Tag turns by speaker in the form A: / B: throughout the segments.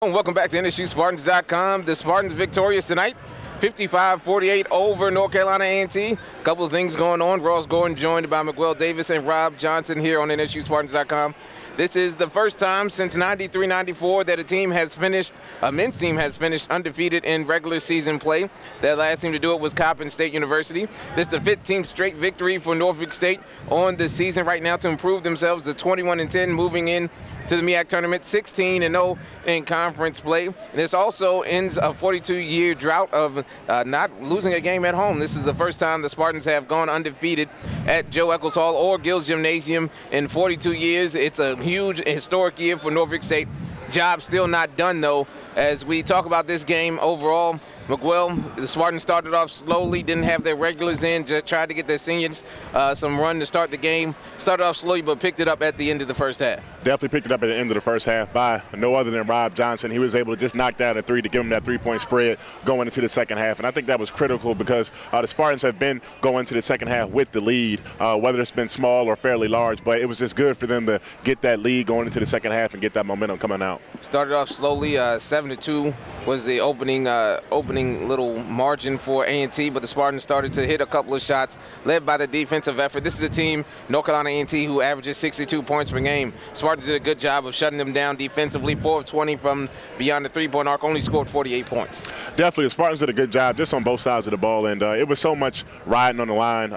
A: Welcome back to NSUSpartans.com. The Spartans victorious tonight, 55-48 over North Carolina A&T. A couple of things going on. Ross Gordon joined by Miguel Davis and Rob Johnson here on NSUSpartans.com. This is the first time since 93-94 that a men's team has finished undefeated in regular season play. That last team to do it was Coppin State University. This is the 15th straight victory for Norfolk State on the season right now to improve themselves to 21-10, moving in to the MEAC tournament, 16-0 in conference play. And this also ends a 42-year drought of not losing a game at home. This is the first time the Spartans have gone undefeated at Joe Eccles Hall or Gills Gymnasium in 42 years. It's a huge historic year for Norfolk State. Job still not done, though. As we talk about this game overall, Miguel, the Spartans started off slowly, didn't have their regulars in, just tried to get their seniors some run to start the game. Started off slowly, but picked it up at the end of the first half.
B: Definitely picked it up at the end of the first half by no other than Rob Johnson. He was able to just knock down a three to give him that three-point spread going into the second half. And I think that was critical because the Spartans have been going to the second half with the lead, whether it's been small or fairly large. But it was just good for them to get that lead going into the second half and get that momentum coming out.
A: Started off slowly, 7-2 was the opening little margin for A&T, but the Spartans started to hit a couple of shots led by the defensive effort. This is a team, North Carolina A&T, who averages 62 points per game. Spartans did a good job of shutting them down defensively. 4 of 20 from beyond the three-point arc, only scored 48 points.
B: Definitely, the Spartans did a good job just on both sides of the ball, and it was so much riding on the line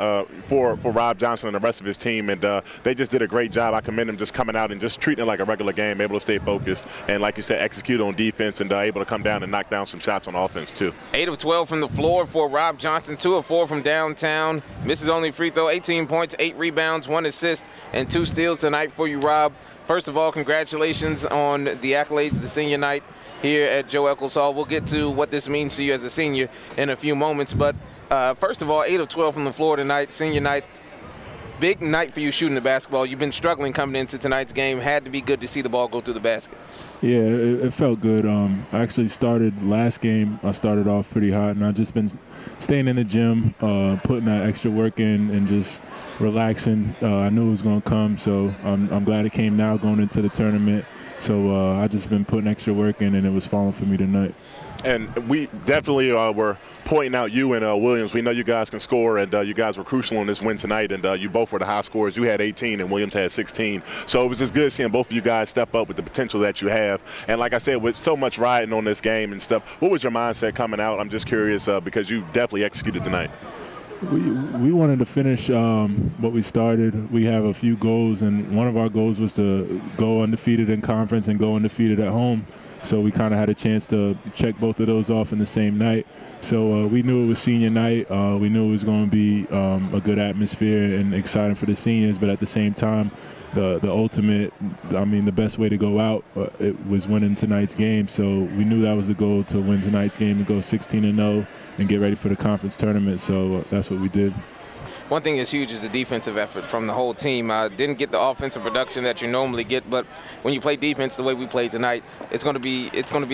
B: for Rob Johnson and the rest of his team, and they just did a great job. I commend them just coming out and just treating it like a regular game, able to stay focused, and like you said, execute on defense, and able to come down and knock down some shots on offense too.
A: 8 of 12 from the floor for Rob Johnson, 2 of 4 from downtown. Misses only free throw, 18 points, 8 rebounds, 1 assist, and 2 steals tonight for you, Rob. First of all, congratulations on the accolades, the senior night here at Joe Eccles Hall. We'll get to what this means to you as a senior in a few moments, but first of all, 8 of 12 from the floor tonight, senior night. Big night for you shooting the basketball. You've been struggling coming into tonight's game. Had to be good to see the ball go through the basket.
C: Yeah, it felt good. I actually started last game. I started off pretty hot, and I've just been staying in the gym, putting that extra work in and just relaxing. I knew it was going to come, so I'm glad it came now going into the tournament. So I just been putting extra work in, and it was falling for me tonight.
B: And we definitely were pointing out you and Williams. We know you guys can score, and you guys were crucial in this win tonight, and you both were the high scorers. You had 18 and Williams had 16. So it was just good seeing both of you guys step up with the potential that you have. And like I said, with so much riding on this game and stuff, what was your mindset coming out? I'm just curious because you definitely executed tonight.
C: We wanted to finish what we started. We have a few goals, and one of our goals was to go undefeated in conference and go undefeated at home. So we kind of had a chance to check both of those off in the same night. So we knew it was senior night. We knew it was going to be a good atmosphere and exciting for the seniors, but at the same time, the ultimate, the best way to go out, it was winning tonight's game. So we knew that was the goal, to win tonight's game and go 16-0 and get ready for the conference tournament. So that's what we did.
A: One thing that's huge is the defensive effort from the whole team. Didn't get the offensive production that you normally get, but when you play defense the way we played tonight, it's going to be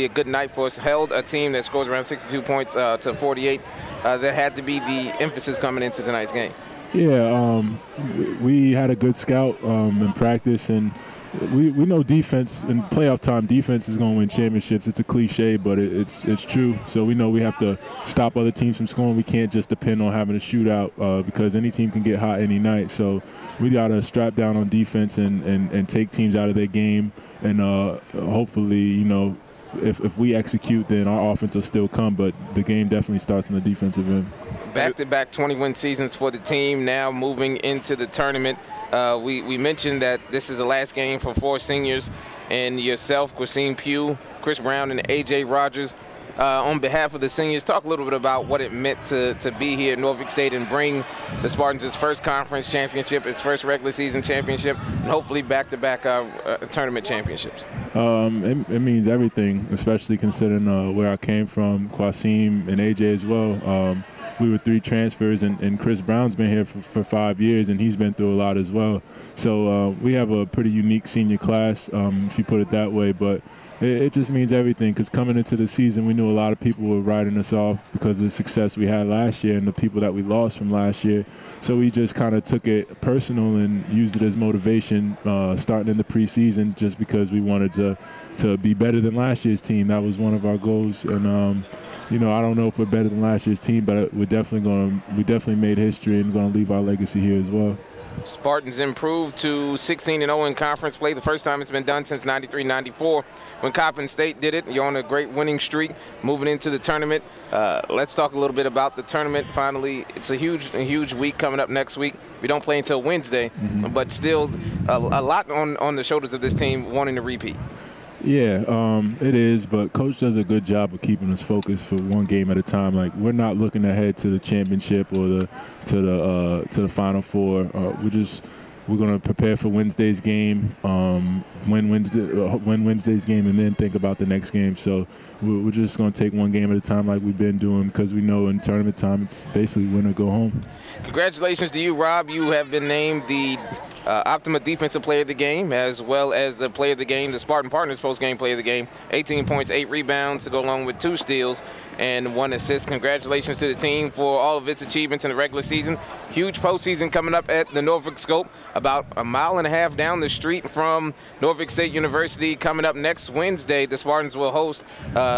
A: a good night for us. Held a team that scores around 62 points to 48. That had to be the emphasis coming into tonight's game.
C: Yeah, we had a good scout in practice, and we know defense in playoff time. Defense is going to win championships. It's a cliche, but it's true. So we know we have to stop other teams from scoring. We can't just depend on having a shootout because any team can get hot any night. So we got to strap down on defense and take teams out of their game. And hopefully, if we execute, then our offense will still come. But the game definitely starts in the defensive end.
A: Back-to-back 20-win seasons for the team, now moving into the tournament. We mentioned that this is the last game for 4 seniors, and yourself, Christine Pugh, Chris Brown, and A.J. Rogers. On behalf of the seniors, talk a little bit about what it meant to be here at Norfolk State and bring the Spartans its first conference championship, its first regular season championship, and hopefully back-to-back tournament championships.
C: It means everything, especially considering where I came from, Kwasim and A.J. as well. We were 3 transfers, and Chris Brown's been here for 5 years, and he's been through a lot as well. So we have a pretty unique senior class, if you put it that way. But it just means everything, because coming into the season, we knew a lot of people were writing us off because of the success we had last year and the people that we lost from last year. So we just kind of took it personal and used it as motivation starting in the preseason, just because we wanted to be better than last year's team. That was one of our goals. And you know, I don't know if we're better than last year's team, but we definitely made history and going to leave our legacy here as well.
A: Spartans improved to 16-0 in conference play, the first time it's been done since 93-94 when Coppin State did it. You're on a great winning streak moving into the tournament. Let's talk a little bit about the tournament. Finally, it's a huge week coming up next week. We don't play until Wednesday, but still a lot on the shoulders of this team wanting to repeat.
C: Yeah, it is, but Coach does a good job of keeping us focused for one game at a time. Like, we're not looking ahead to the championship or to the Final Four. We're going to prepare for Wednesday's game, win Wednesday's game, and then think about the next game. So we're just going to take one game at a time, like we've been doing, because we know in tournament time it's basically win or go home. Congratulations to you, Rob. You have been named the Optima Defensive Player of the Game, as well as the Player of the Game, the Spartan Partners Postgame Player of the Game. 18 points, 8 rebounds to go along with 2 steals and 1 assist. Congratulations to the team for all of its achievements in the regular season. Huge postseason coming up at the Norfolk Scope, about a mile and a half down the street from Norfolk State University. Coming up next Wednesday, the Spartans will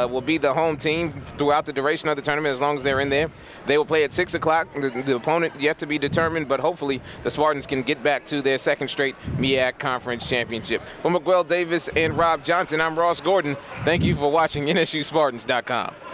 C: will be the home team throughout the duration of the tournament, as long as they're in there. They will play at 6 o'clock. The opponent yet to be determined, but hopefully the Spartans can get back to their second straight MEAC Conference Championship. For Miguel Davis and Rob Johnson, I'm Ross Gordon. Thank you for watching NSUSpartans.com.